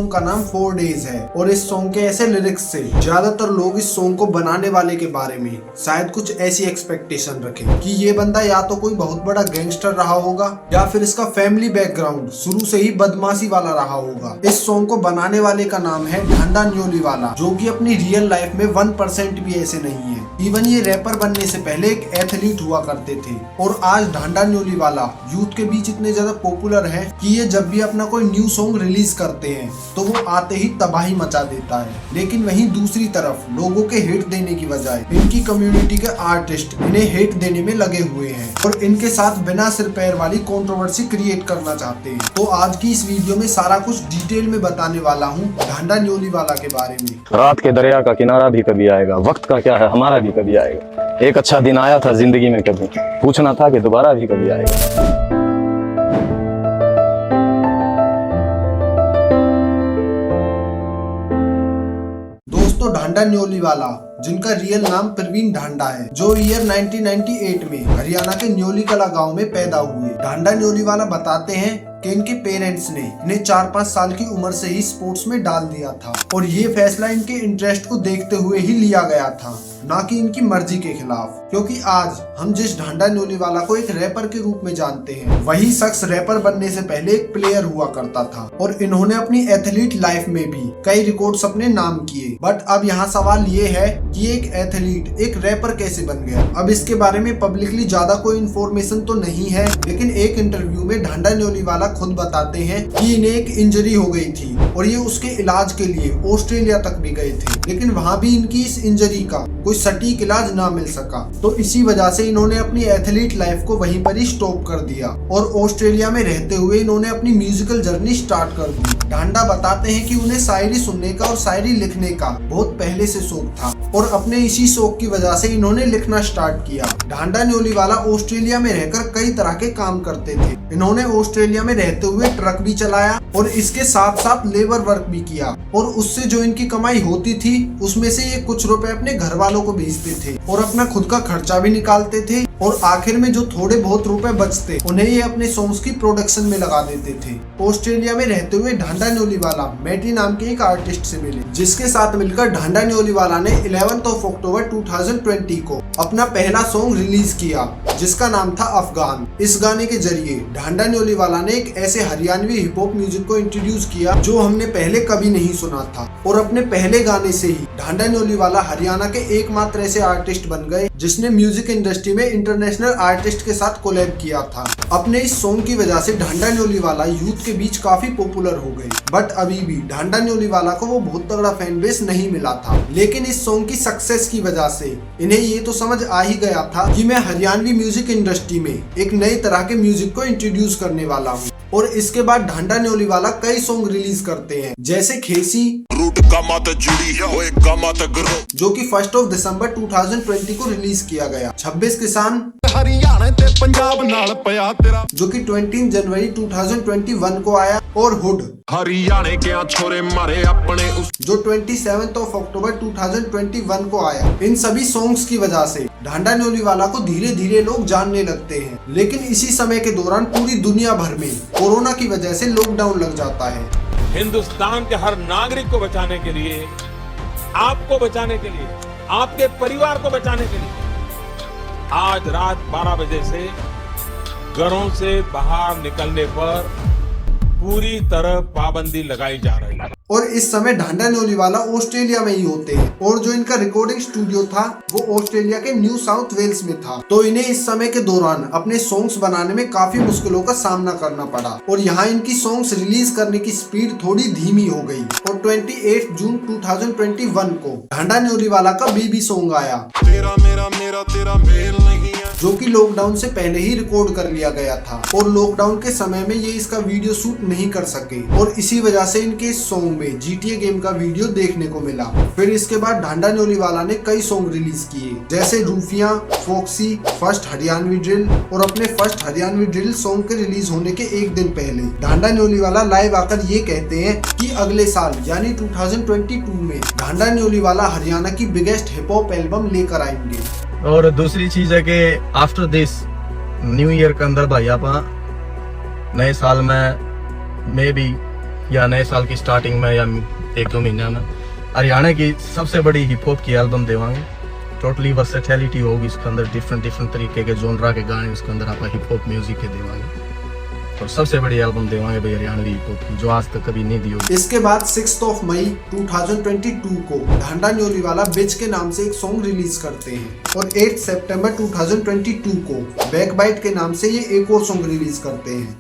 Song का नाम 4 Days है और इस सॉन्ग के ऐसे लिरिक्स से ज्यादातर लोग इस सॉन्ग को बनाने वाले के बारे में शायद कुछ ऐसी एक्सपेक्टेशन रखें कि ये बंदा या तो कोई बहुत बड़ा गैंगस्टर रहा होगा या फिर इसका फैमिली बैकग्राउंड शुरू से ही बदमाशी वाला रहा होगा। इस सॉन्ग को बनाने वाले का नाम है ढांडा न्योलीवाला, जो कि अपनी रियल लाइफ में 1% भी ऐसे नहीं है। इवन ये रैपर बनने से पहले एक एथलीट हुआ करते थे और आज ढांडा न्योलीवाला यूथ के बीच इतने ज्यादा पॉपुलर है कि ये जब भी अपना कोई न्यू सॉन्ग रिलीज करते हैं तो वो आते ही तबाही मचा देता है। लेकिन वहीं दूसरी तरफ लोगों के हिट देने की बजाय इनकी कम्युनिटी के आर्टिस्ट इन्हें हिट देने में लगे हुए हैं और इनके साथ बिना सिर पैर वाली कंट्रोवर्सी क्रिएट करना चाहते हैं। तो आज की इस वीडियो में सारा कुछ डिटेल में बताने वाला हूँ ढांडा न्योलीवाला के बारे में। रात के दरिया का किनारा भी कभी आएगा, वक्त का क्या है हमारा भी कभी आएगा। एक अच्छा दिन आया था जिंदगी में, कभी पूछना था कि दोबारा भी कभी आएगा। दोस्तों, ढांडा न्योलीवाला जिनका रियल नाम प्रवीण ढांडा है, जो ईयर 1998 में हरियाणा के न्योलीकला गांव में पैदा हुए। ढांडा न्योलीवाला बताते हैं कि इनके पेरेंट्स ने इन्हें 4-5 साल की उम्र से ही स्पोर्ट्स में डाल दिया था और ये फैसला इनके इंटरेस्ट को देखते हुए ही लिया गया था, ना कि इनकी मर्जी के खिलाफ। क्योंकि आज हम जिस ढांडा न्योलीवाला को एक रैपर के रूप में जानते हैं, वही शख्स रैपर बनने से पहले एक प्लेयर हुआ करता था और इन्होंने अपनी एथलीट लाइफ में भी कई रिकॉर्ड्स अपने नाम किए। बट अब यहाँ सवाल ये है कि एक एथलीट एक रैपर कैसे बन गया। अब इसके बारे में पब्लिकली ज्यादा कोई इन्फॉर्मेशन तो नहीं है, लेकिन एक इंटरव्यू में ढांडा न्योलीवाला खुद बताते हैं कि इन्हें एक इंजरी हो गई थी और ये उसके इलाज के लिए ऑस्ट्रेलिया तक भी गए थे, लेकिन वहां भी इनकी इस इंजरी का कोई सटीक इलाज ना मिल सका। तो इसी वजह से इन्होंने अपनी एथलीट लाइफ को वहीं पर ही स्टॉप कर दिया और ऑस्ट्रेलिया में रहते हुए इन्होंने अपनी म्यूजिकल जर्नी स्टार्ट कर दी। ढांडा बताते हैं कि उन्हें शायरी सुनने का और शायरी लिखने का बहुत पहले से शौक था और अपने इसी शौक की वजह से इन्होंने लिखना स्टार्ट किया। ढांडा न्योलीवाला ऑस्ट्रेलिया में रहकर कई तरह के काम करते थे। इन्होंने ऑस्ट्रेलिया में रहते हुए ट्रक भी चलाया और इसके साथ साथ लेबर वर्क भी किया और उससे जो इनकी कमाई होती थी उसमें से ये कुछ रुपए अपने घर वालों को भेजते थे और अपना खुद का खर्चा भी निकालते थे और आखिर में जो थोड़े बहुत रुपए बचते उन्हें ये अपने सॉन्ग्स की प्रोडक्शन में लगा देते थे। ऑस्ट्रेलिया में रहते हुए ढांडा न्योलीवाला मैटी नाम के एक आर्टिस्ट से मिले, जिसके साथ मिलकर ढांडा न्योलीवाला ने 11 अक्टूबर 2020 को अपना पहला सॉन्ग रिलीज किया, जिसका नाम था अफगान। इस गाने के जरिए ढांडा न्योलीवाला ने एक ऐसे हरियाणवी हिप हॉप म्यूजिक को इंट्रोड्यूस किया जो हमने पहले कभी नहीं सुना था और अपने पहले गाने से ही ढांडा न्योलीवाला हरियाणा के एकमात्र ऐसे आर्टिस्ट बन गए जिसने म्यूजिक इंडस्ट्री में इंटरनेशनल आर्टिस्ट के साथ कोलैब किया था। अपने इस सॉन्ग की वजह से ढांडा न्योलीवाला यूथ के बीच काफी पॉपुलर हो गए, बट अभी भी ढांडा न्योलीवाला को वो बहुत तगड़ा फैन बेस नहीं मिला था। लेकिन इस सॉन्ग की सक्सेस की वजह से इन्हें ये तो समझ आ ही गया था कि मैं हरियाणवी म्यूजिक इंडस्ट्री में एक नए तरह के म्यूजिक को इंट्रोड्यूस करने वाला हूँ। और इसके बाद ढांडा न्योलीवाला कई सॉन्ग रिलीज करते हैं, जैसे खेसी जो कि 1 दिसंबर 2020 को रिलीज किया गया, 26 किसान जो कि 20 जनवरी 2021 को आया और हुड हरियाणा के छोरे मारे अपने जो 27 अक्टूबर 2021 को आया। इन सभी सॉन्ग्स की वजह से ढांडा न्योलीवाला को धीरे धीरे लोग जानने लगते हैं, लेकिन इसी समय के दौरान पूरी दुनिया भर में कोरोना की वजह से लॉकडाउन लग जाता है। हिंदुस्तान के हर नागरिक को बचाने के लिए, आपको बचाने के लिए, आपके परिवार को बचाने के लिए आज रात 12 बजे से घरों से बाहर निकलने पर पूरी तरह पाबंदी लगाई जा रही है। और इस समय ढांडा न्योलीवाला ऑस्ट्रेलिया में ही होते हैं और जो इनका रिकॉर्डिंग स्टूडियो था वो ऑस्ट्रेलिया के न्यू साउथ वेल्स में था। तो इन्हें इस समय के दौरान अपने सॉन्ग्स बनाने में काफी मुश्किलों का सामना करना पड़ा और यहाँ इनकी सॉन्ग्स रिलीज करने की स्पीड थोड़ी धीमी हो गई और 28 जून 2021 को ढांडा न्योलीवाला का बेबी सॉन्ग आया, तेरा मेरा मेरा तेरा मेल नहीं है, जो कि लॉकडाउन से पहले ही रिकॉर्ड कर लिया गया था और लॉकडाउन के समय में ये इसका वीडियो शूट नहीं कर सके और इसी वजह से इनके इस सॉन्ग में GTA गेम का वीडियो देखने को मिला। फिर इसके बाद ढांडा न्योलीवाला ने कई सॉन्ग रिलीज किए, जैसे रूफिया, फॉक्सी, फर्स्ट हरियाणवी ड्रिल और अपने फर्स्ट हरियाणवी ड्रिल सॉन्ग के रिलीज होने के एक दिन पहले ढांडा न्योलीवाला लाइव आकर ये कहते हैं कि अगले साल यानी 2022 में ढांडा न्योलीवाला हरियाणा की बिगेस्ट हिप हॉप एल्बम लेकर आएंगे। और दूसरी चीज है कि आफ्टर दिस न्यू ईयर के अंदर भाई आप नए साल में मे भी या नए साल की स्टार्टिंग में या 1-2 महीने में हरियाणा की सबसे बड़ी हिप हॉप की एल्बम देवांगे। टोटली वर्सेटैलिटी होगी इसके अंदर, डिफरेंट तरीके के जोनरा के गाने उसके अंदर आप हिप हॉप म्यूजिक के देवांगे। और सबसे बड़ी एल्बम देवांगे भाई हरियाणवी हिप हॉप की, जो आज तक कभी नहीं दी होगी। इसके बाद 6 मई 2022 को ढांडा न्योलीवाला बिच के नाम से एक सॉन्ग रिलीज करते हैं और 8 सितंबर 2022 को बैकबाइट के नाम से ये एक और सॉन्ग रिलीज करते हैं।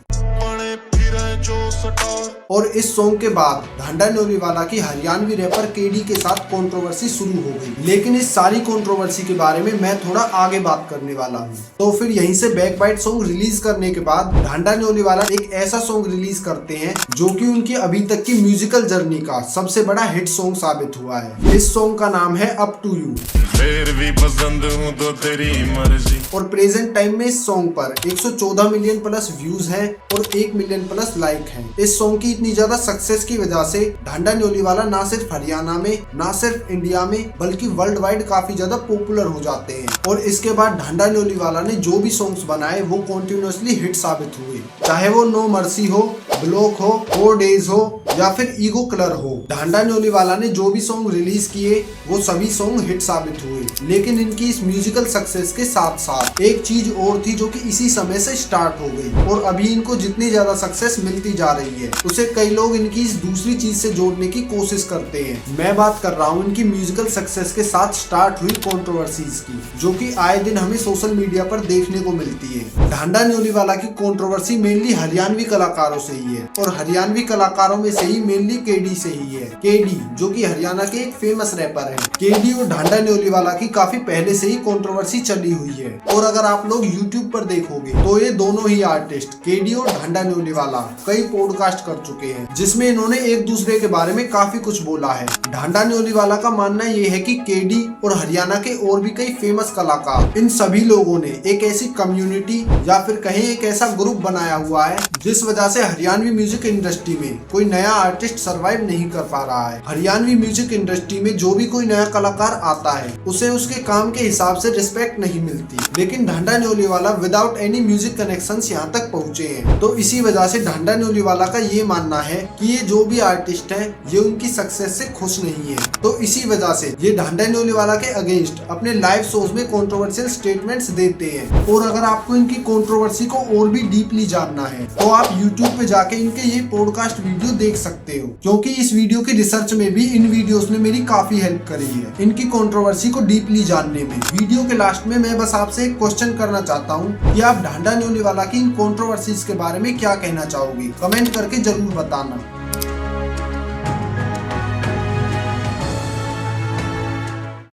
और इस सॉन्ग के बाद ढांडा न्योलीवाला की हरियाणवी रैपर केडी के साथ कंट्रोवर्सी शुरू हो गई, लेकिन इस सारी कंट्रोवर्सी के बारे में मैं थोड़ा आगे बात करने वाला हूँ। तो फिर यहीं से बैकबाइट सॉन्ग रिलीज करने के बाद ढांडा न्योलीवाला एक ऐसा सॉन्ग रिलीज करते हैं जो कि उनकी अभी तक की म्यूजिकल जर्नी का सबसे बड़ा हिट सॉन्ग साबित हुआ है। इस सॉन्ग का नाम है अप टू यू। फिर भी पसंद हूँ तो तेरी मर्जी। और प्रेजेंट टाइम में इस सॉन्ग पर 114 मिलियन प्लस व्यूज हैं और 1 मिलियन प्लस लाइक हैं। इस सॉन्ग की इतनी ज्यादा सक्सेस की वजह से ढांडा न्योलीवाला ना सिर्फ हरियाणा में, ना सिर्फ इंडिया में, बल्कि वर्ल्ड वाइड काफी ज्यादा पॉपुलर हो जाते हैं। और इसके बाद ढांडा न्योलीवाला ने जो भी सॉन्ग्स बनाए वो कॉन्टिन्यूसली हिट साबित हुए, चाहे वो नो मर्सी हो, ब्लॉक हो, 4 डेज हो या फिर ईगो कलर हो। ढांडा न्योलीवाला ने जो भी सॉन्ग रिलीज किए वो सभी सॉन्ग हिट साबित हुए। लेकिन इनकी इस म्यूजिकल सक्सेस के साथ साथ एक चीज और थी जो कि इसी समय से स्टार्ट हो गई और अभी इनको जितनी ज्यादा सक्सेस मिलती जा रही है उसे कई लोग इनकी इस दूसरी चीज से जोड़ने की कोशिश करते हैं। मैं बात कर रहा हूँ इनकी म्यूजिकल सक्सेस के साथ स्टार्ट हुई कंट्रोवर्सीज की, जो कि आए दिन हमें सोशल मीडिया पर देखने को मिलती है। ढांडा न्योलीवाला की कंट्रोवर्सी मेनली हरियाणवी कलाकारों से ही है और हरियाणवी कलाकारों में से ही मेनली केडी से ही है। केडी जो कि हरियाणा के एक फेमस रैपर है। केडी और ढांडा न्योलीवाला की काफी पहले से ही कंट्रोवर्सी चली हुई है और अगर आप लोग YouTube पर देखोगे तो ये दोनों ही आर्टिस्ट केडी और ढांडा न्योलीवाला कई पॉडकास्ट कर चुके हैं जिसमें इन्होंने एक दूसरे के बारे में काफी कुछ बोला है। ढांडा न्योलीवाला का मानना ये है कि केडी और हरियाणा के और भी कई फेमस कलाकार, इन सभी लोगों ने एक ऐसी कम्युनिटी या फिर कहीं एक ऐसा ग्रुप बनाया हुआ है जिस वजह से हरियाणवी म्यूजिक इंडस्ट्री में कोई नया आर्टिस्ट सर्वाइव नहीं कर पा रहा है। हरियाणवी म्यूजिक इंडस्ट्री में जो भी कोई नया कलाकार आता है उसे उसके काम के हिसाब से रिस्पेक्ट नहीं मिलती, लेकिन Dhanda Nyoliwala without any music connections यहाँ तक पहुँचे हैं। तो इसी वजह से ढांडा न्योलीवाला का ये मानना है कि ये जो भी आर्टिस्ट है ये उनकी सक्सेस से खुश नहीं है। तो इसी वजह से ये ढांडा न्योलीवाला के अगेंस्ट अपने लाइव शोज में कंट्रोवर्शियल स्टेटमेंट्स देते हैं। और अगर आपको इनकी कंट्रोवर्सी को और भी डीपली जानना है तो आप YouTube पे जाके इनके ये पॉडकास्ट वीडियो देख सकते हो, क्योंकि इस वीडियो की रिसर्च में भी इन वीडियोस ने मेरी काफी हेल्प करी है इनकी कंट्रोवर्सी को डीपली जानने में। वीडियो के लास्ट में मैं बस आपसे एक क्वेश्चन करना चाहता हूँ कि आप ढांडा न्योलीवाला की इन कंट्रोवर्सीज के बारे में क्या कहना चाहोगे, कमेंट करके जरूर बताना।